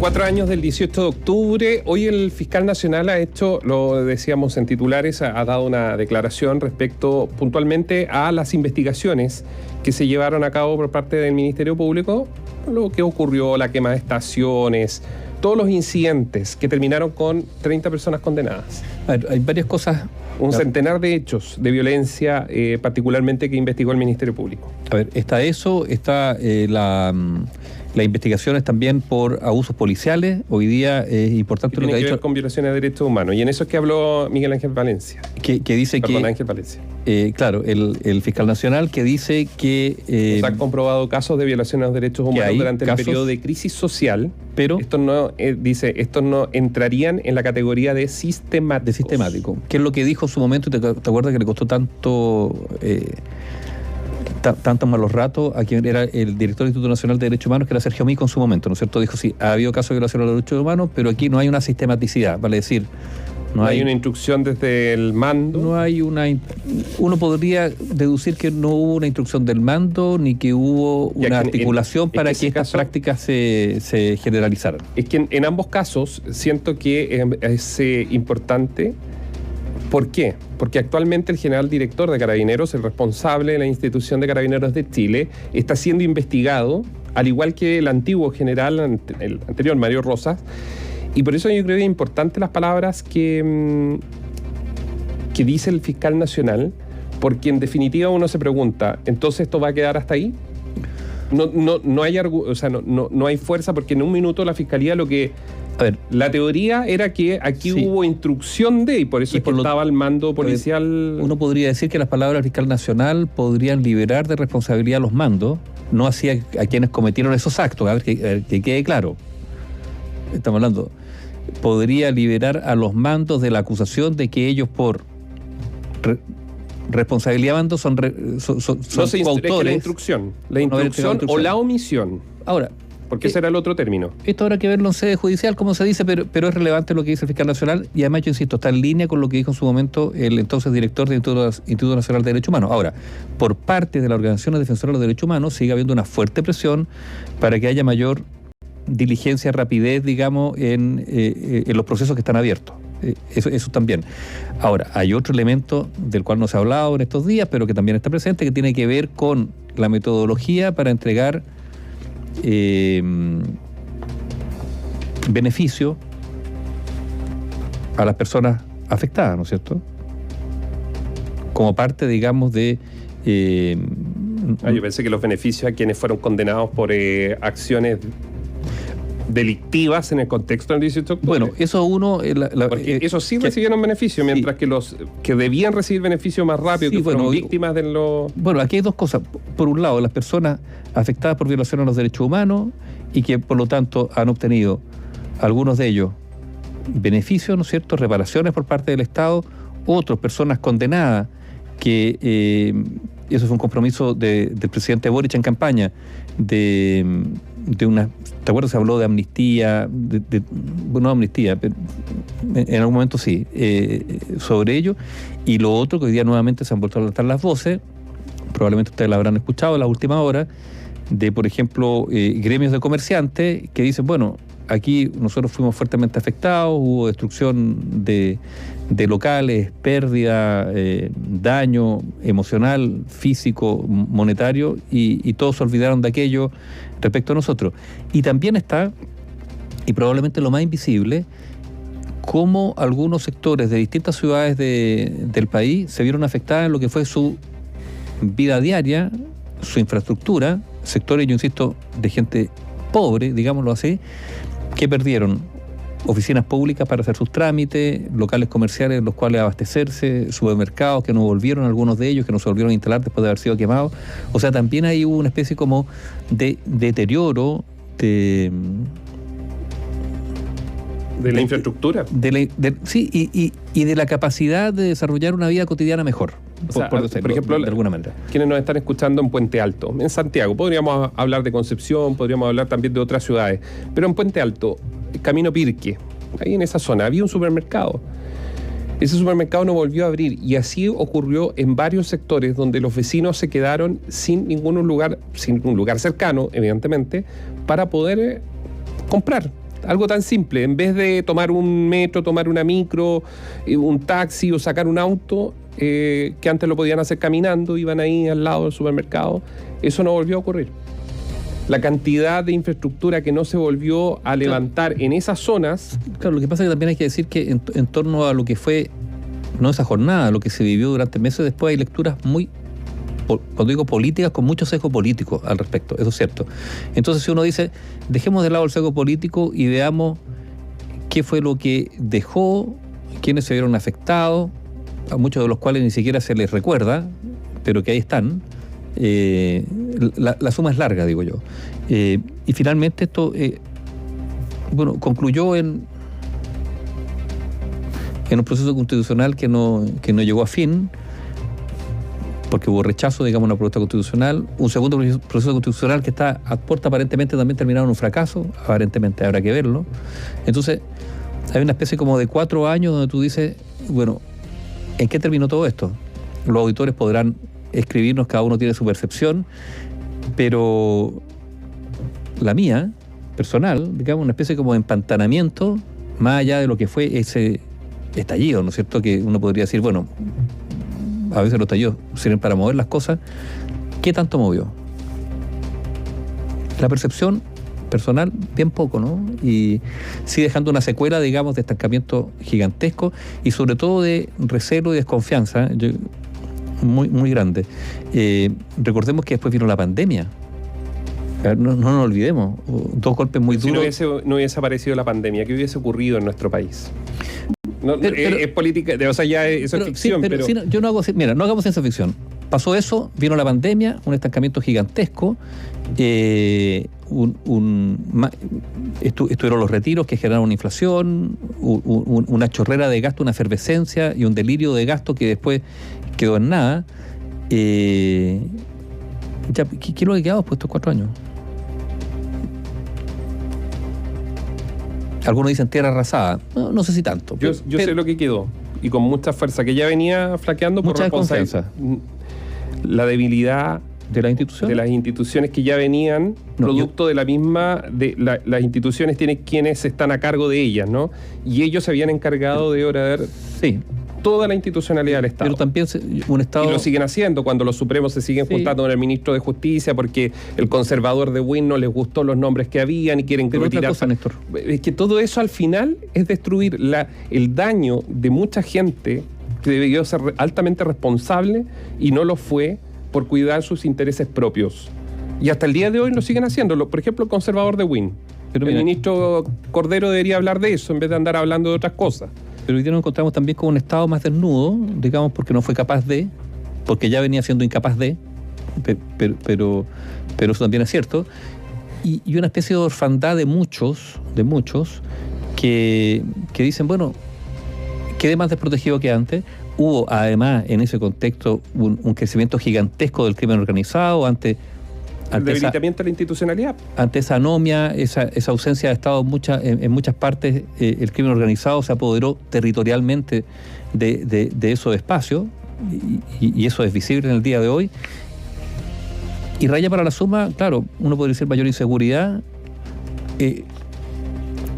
4 años del 18 de octubre, hoy el fiscal nacional ha hecho, lo decíamos en titulares, ha dado una declaración respecto puntualmente a las investigaciones que se llevaron a cabo por parte del Ministerio Público, lo que ocurrió, la quema de estaciones, todos los incidentes que terminaron con 30 personas condenadas. Hay varias cosas. Un centenar de hechos de violencia, particularmente que investigó el Ministerio Público. A ver, está eso, está las investigaciones también por abusos policiales. Hoy día es importante lo que ha dicho. Con violaciones de derechos humanos. Y en eso es que habló Miguel Ángel Valencia. Que dice Perdón, que. Ángel Valencia. Claro, el fiscal nacional que dice que. Se han comprobado casos de violaciones a los derechos humanos durante el periodo de crisis social. Pero. Estos no, dice, estos no entrarían en la categoría de sistemático. Que es lo que dijo en su momento, y te acuerdas que le costó tantos malos ratos a quien era el director del Instituto Nacional de Derechos Humanos, que era Sergio Mico en su momento, ¿no es cierto? Dijo, sí, ha habido casos de violación a los derechos humanos, pero aquí no hay una sistematicidad, vale decir, no hay una instrucción desde el mando. No hay uno podría deducir que no hubo una instrucción del mando, ni que hubo una articulación para que estas prácticas se generalizaran. Es que en ambos casos siento que es importante. ¿Por qué? Porque actualmente el general director de Carabineros, el responsable de la institución de Carabineros de Chile, está siendo investigado, al igual que el antiguo general, el anterior, Mario Rosas, y por eso yo creo que es importante las palabras que dice el fiscal nacional, porque en definitiva uno se pregunta, ¿entonces esto va a quedar hasta ahí? No hay fuerza, porque en un minuto la fiscalía lo que... A ver, la teoría era que aquí hubo instrucción de, y por eso es que estaba el mando policial. Uno podría decir que las palabras del fiscal nacional podrían liberar de responsabilidad a los mandos, no así a quienes cometieron esos actos. A ver, que quede claro. Estamos hablando. Podría liberar a los mandos de la acusación de que ellos por responsabilidad de mando son coautores. La instrucción o la omisión. Ahora, porque ese era el otro término. Esto habrá que verlo en sede judicial, como se dice, pero es relevante lo que dice el fiscal nacional, y además yo insisto, está en línea con lo que dijo en su momento el entonces director del Instituto Nacional de Derechos Humanos. Ahora, por parte de las organizaciones defensoras de los derechos humanos sigue habiendo una fuerte presión para que haya mayor diligencia, rapidez, digamos, en los procesos que están abiertos. Eso también. Ahora, hay otro elemento del cual no se ha hablado en estos días, pero que también está presente, que tiene que ver con la metodología para entregar beneficio a las personas afectadas, ¿no es cierto? Como parte, digamos, de... yo pensé que los beneficios a quienes fueron condenados por acciones delictivas en el contexto del 18 de octubre. Bueno, eso uno... porque esos sí recibieron beneficios, mientras que los que debían recibir beneficios más rápido, que fueron víctimas de los... Bueno, aquí hay dos cosas. Por un lado, las personas afectadas por violación a los derechos humanos y que, por lo tanto, han obtenido, algunos de ellos, beneficios, ¿no es cierto?, reparaciones por parte del Estado, otras personas condenadas, que eso fue un compromiso del presidente Boric en campaña, de una... ¿Te acuerdas? Se habló de amnistía, no amnistía, pero en algún momento sí, sobre ello. Y lo otro, que hoy día nuevamente se han vuelto a levantar las voces, probablemente ustedes la habrán escuchado en las últimas horas, de, por ejemplo, gremios de comerciantes que dicen, bueno, aquí nosotros fuimos fuertemente afectados, hubo destrucción de locales, pérdida, daño emocional, físico, monetario, y todos se olvidaron de aquello respecto a nosotros. Y también está, y probablemente lo más invisible, cómo algunos sectores de distintas ciudades del país se vieron afectadas en lo que fue su vida diaria, su infraestructura, sectores, yo insisto, de gente pobre, digámoslo así, que perdieron oficinas públicas para hacer sus trámites, locales comerciales en los cuales abastecerse, supermercados que no volvieron, algunos de ellos que no se volvieron a instalar después de haber sido quemados. O sea, también ahí hubo una especie como de deterioro de la infraestructura. Sí, y de la capacidad de desarrollar una vida cotidiana mejor. Por ejemplo, de alguna manera. Quienes nos están escuchando en Puente Alto, en Santiago, podríamos hablar de Concepción, podríamos hablar también de otras ciudades, pero en Puente Alto, Camino Pirque, ahí en esa zona, había un supermercado. Ese supermercado no volvió a abrir, y así ocurrió en varios sectores donde los vecinos se quedaron sin un lugar cercano, evidentemente, para poder comprar. Algo tan simple, en vez de tomar un metro, tomar una micro, un taxi o sacar un auto, que antes lo podían hacer caminando, iban ahí al lado del supermercado, eso no volvió a ocurrir. La cantidad de infraestructura que no se volvió a levantar en esas zonas... Claro, lo que pasa es que también hay que decir que en torno a lo que fue, no esa jornada, lo que se vivió durante meses después, hay lecturas muy, cuando digo políticas, con mucho sesgo político al respecto, eso es cierto. Entonces, si uno dice, dejemos de lado el sesgo político y veamos qué fue lo que dejó, quiénes se vieron afectados, a muchos de los cuales ni siquiera se les recuerda, pero que ahí están. La suma es larga, digo yo. Y finalmente esto concluyó en un proceso constitucional que no llegó a fin, porque hubo rechazo, digamos, a una propuesta constitucional. Un segundo proceso constitucional que está a puerta aparentemente también terminado en un fracaso, aparentemente habrá que verlo. Entonces, hay una especie como de 4 años donde tú dices, bueno, ¿en qué terminó todo esto? Los auditores podrán escribirnos, cada uno tiene su percepción, pero la mía, personal, digamos, una especie como de empantanamiento, más allá de lo que fue ese estallido, ¿no es cierto? Que uno podría decir, bueno, a veces los estallidos sirven para mover las cosas. ¿Qué tanto movió? La percepción personal, bien poco, ¿no? Y sí dejando una secuela, digamos, de estancamiento gigantesco y sobre todo de recelo y desconfianza muy, muy grande. Recordemos que después vino la pandemia. No nos olvidemos, 2 golpes muy duros. Si no hubiese aparecido la pandemia, ¿qué hubiese ocurrido en nuestro país? Es política, o sea, ya eso es ficción. Sí, pero sí, yo no hago, mira, no hagamos ciencia ficción. Pasó eso, vino la pandemia, un estancamiento gigantesco, estuvieron los retiros que generaron una inflación, una chorrera de gasto, una efervescencia y un delirio de gasto que después quedó en nada. ¿Qué es lo que quedamos después de estos 4 años? Algunos dicen tierra arrasada. No sé si tanto. Yo sé lo que quedó. Y con mucha fuerza, que ya venía flaqueando por responsabilidad. La debilidad de las instituciones. De las instituciones que ya venían, producto de la misma, las instituciones tienen quienes están a cargo de ellas, ¿no? Y ellos se habían encargado de orar toda la institucionalidad del Estado. Pero también un Estado... Y lo siguen haciendo cuando los supremos se siguen juntando con el ministro de Justicia porque el conservador de Wynne no les gustó los nombres que habían y quieren retirar. Otra cosa, Néstor. Es que todo eso al final es destruir el daño de mucha gente que debió ser altamente responsable y no lo fue por cuidar sus intereses propios. Y hasta el día de hoy lo siguen haciendo. Por ejemplo, el conservador de Wynne. El ministro Cordero debería hablar de eso en vez de andar hablando de otras cosas. Pero hoy día nos encontramos también con un Estado más desnudo, digamos, porque no fue capaz de, porque ya venía siendo incapaz de, pero eso también es cierto, y una especie de orfandad de muchos que dicen, bueno, quedé más desprotegido que antes. Hubo además en ese contexto un crecimiento gigantesco del crimen organizado ante el debilitamiento de la institucionalidad. Ante esa anomia, esa ausencia de Estado en muchas partes, el crimen organizado se apoderó territorialmente de esos espacios y eso es visible en el día de hoy. Y raya para la suma, claro, uno podría decir mayor inseguridad,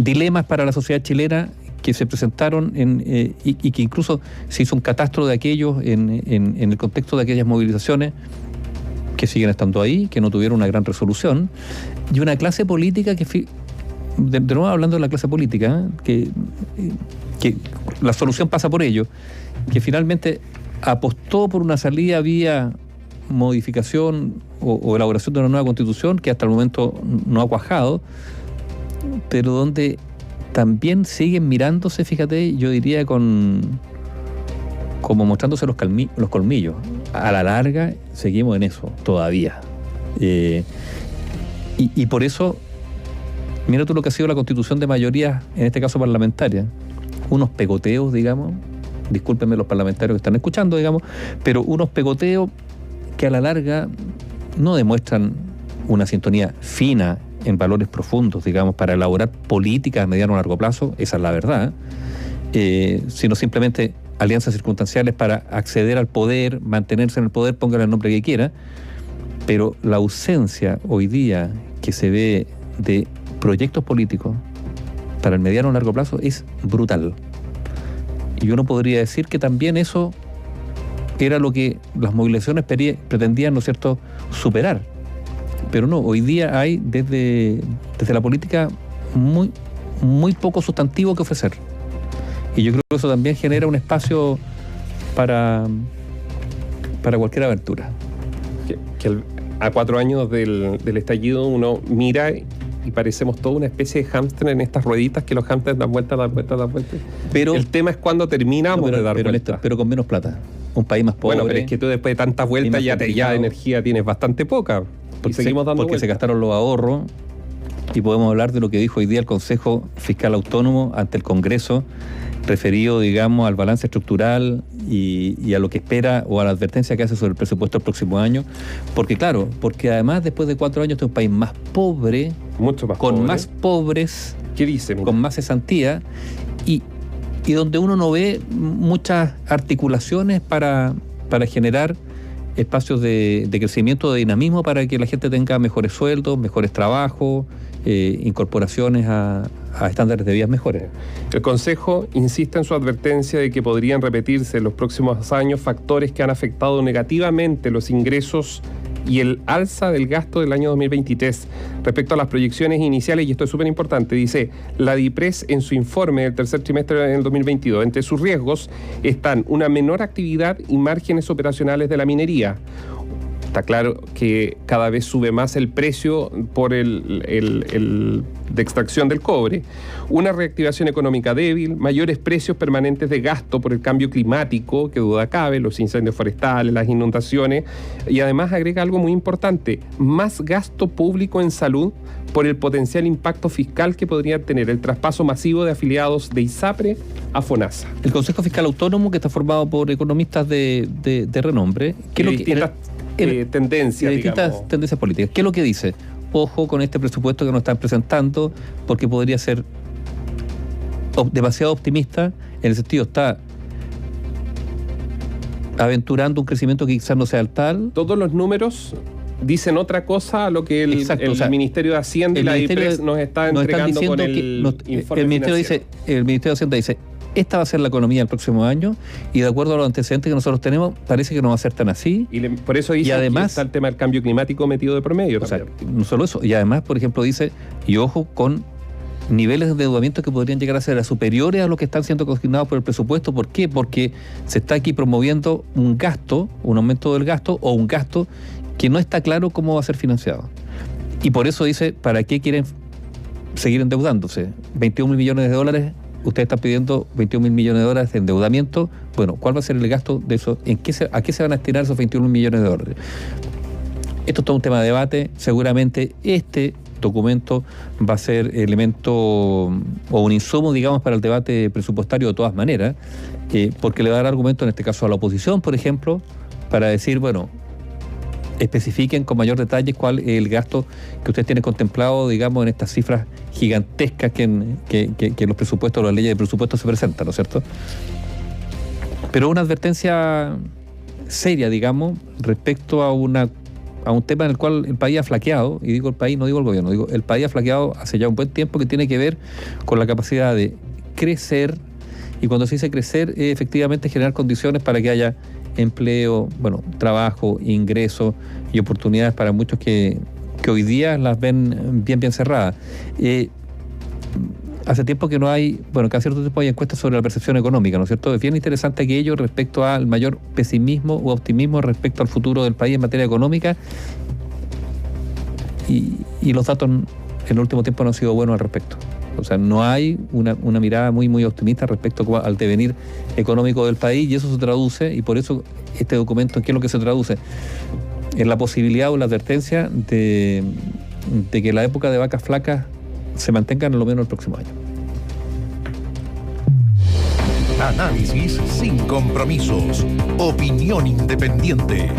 dilemas para la sociedad chilena que se presentaron y que incluso se hizo un catastro de aquellos en el contexto de aquellas movilizaciones que siguen estando ahí, que no tuvieron una gran resolución, y una clase política que, de nuevo hablando de la clase política, que la solución pasa por ello, que finalmente apostó por una salida vía modificación o elaboración de una nueva constitución que hasta el momento no ha cuajado, pero donde también siguen mirándose, fíjate, yo diría como mostrándose los colmillos. A la larga seguimos en eso todavía. Y por eso, mira tú lo que ha sido la constitución de mayoría, en este caso parlamentaria. Unos pegoteos, digamos, discúlpenme los parlamentarios que están escuchando, digamos, pero unos pegoteos que a la larga no demuestran una sintonía fina en valores profundos, digamos, para elaborar políticas a mediano o largo plazo, esa es la verdad, sino simplemente alianzas circunstanciales para acceder al poder, mantenerse en el poder, póngale el nombre que quiera, pero la ausencia hoy día que se ve de proyectos políticos, para el mediano o largo plazo es brutal. Y uno podría decir que también eso era lo que las movilizaciones pretendían, ¿no es cierto?, superar. Pero no, hoy día hay desde la política muy poco sustantivo que ofrecer. Y yo creo que eso también genera un espacio para cualquier aventura. A 4 años del estallido uno mira y parecemos toda una especie de hámster en estas rueditas que los hámsters dan vueltas. Pero el tema es cuando terminamos de dar vueltas. Pero con menos plata. Un país más pobre. Bueno, pero es que tú después de tantas vueltas ya energía tienes bastante poca. Porque se gastaron los ahorros. Y podemos hablar de lo que dijo hoy día el Consejo Fiscal Autónomo ante el Congreso, referido, digamos, al balance estructural y a lo que espera o a la advertencia que hace sobre el presupuesto del próximo año. Porque claro, porque además después de 4 años este es un país más pobre, mucho más con pobre. Más pobres, ¿qué dice? Con más cesantía y donde uno no ve muchas articulaciones para generar espacios de crecimiento, de dinamismo para que la gente tenga mejores sueldos, mejores trabajos, incorporaciones a estándares de vida mejores. El Consejo insiste en su advertencia de que podrían repetirse en los próximos años factores que han afectado negativamente los ingresos y el alza del gasto del año 2023. Respecto a las proyecciones iniciales, y esto es súper importante, dice la DIPRES en su informe del tercer trimestre del 2022, entre sus riesgos están una menor actividad y márgenes operacionales de la minería. Está claro que cada vez sube más el precio por el de extracción del cobre, una reactivación económica débil, mayores precios permanentes de gasto por el cambio climático, que duda cabe, los incendios forestales, las inundaciones, y además agrega algo muy importante, más gasto público en salud por el potencial impacto fiscal que podría tener el traspaso masivo de afiliados de ISAPRE a FONASA. El Consejo Fiscal Autónomo, que está formado por economistas de renombre, que es lo que tendencias, distintas tendencias políticas. ¿Qué es lo que dice? Ojo con este presupuesto que nos están presentando, porque podría ser demasiado optimista, en el sentido está aventurando un crecimiento que quizás no sea tal. Todos los números dicen otra cosa a lo que el Ministerio de Hacienda y la DIPRES nos está entregando con el informe el Ministerio de Hacienda dice, esta va a ser la economía del próximo año, y de acuerdo a los antecedentes que nosotros tenemos, parece que no va a ser tan así. Y por eso dice que está el tema del cambio climático metido de promedio. O sea, no solo eso, y además, por ejemplo, dice, y ojo con niveles de endeudamiento que podrían llegar a ser superiores a lo que están siendo consignados por el presupuesto. ¿Por qué? Porque se está aquí promoviendo un gasto, un aumento del gasto, o un gasto que no está claro cómo va a ser financiado. Y por eso dice, ¿para qué quieren seguir endeudándose? 21 mil millones de dólares. Ustedes están pidiendo 21 mil millones de dólares de endeudamiento. Bueno, ¿cuál va a ser el gasto de eso? ¿A qué se van a destinar esos 21 mil millones de dólares? Esto es todo un tema de debate. Seguramente este documento va a ser elemento o un insumo, digamos, para el debate presupuestario de todas maneras, porque le va a dar argumento, en este caso, a la oposición, por ejemplo, para decir, bueno, especifiquen con mayor detalle cuál es el gasto que ustedes tienen contemplado, digamos, en estas cifras gigantescas que en los presupuestos o las leyes de presupuesto se presentan, ¿no es cierto? Pero una advertencia seria, digamos, respecto a un tema en el cual el país ha flaqueado, y digo el país, no digo el gobierno, digo el país ha flaqueado hace ya un buen tiempo, que tiene que ver con la capacidad de crecer, y cuando se dice crecer, efectivamente generar condiciones para que haya empleo, bueno, trabajo, ingresos y oportunidades para muchos que hoy día las ven bien cerradas. Hace tiempo que no hay, bueno, cada cierto tiempo hay encuestas sobre la percepción económica, ¿no es cierto? Es bien interesante aquello respecto al mayor pesimismo u optimismo respecto al futuro del país en materia económica, y los datos en el último tiempo no han sido buenos al respecto. O sea, no hay una mirada muy optimista respecto al devenir económico del país, y eso se traduce, y por eso este documento, ¿qué es lo que se traduce? En la posibilidad o la advertencia de que la época de vacas flacas se mantenga en lo menos el próximo año. Análisis sin compromisos. Opinión independiente.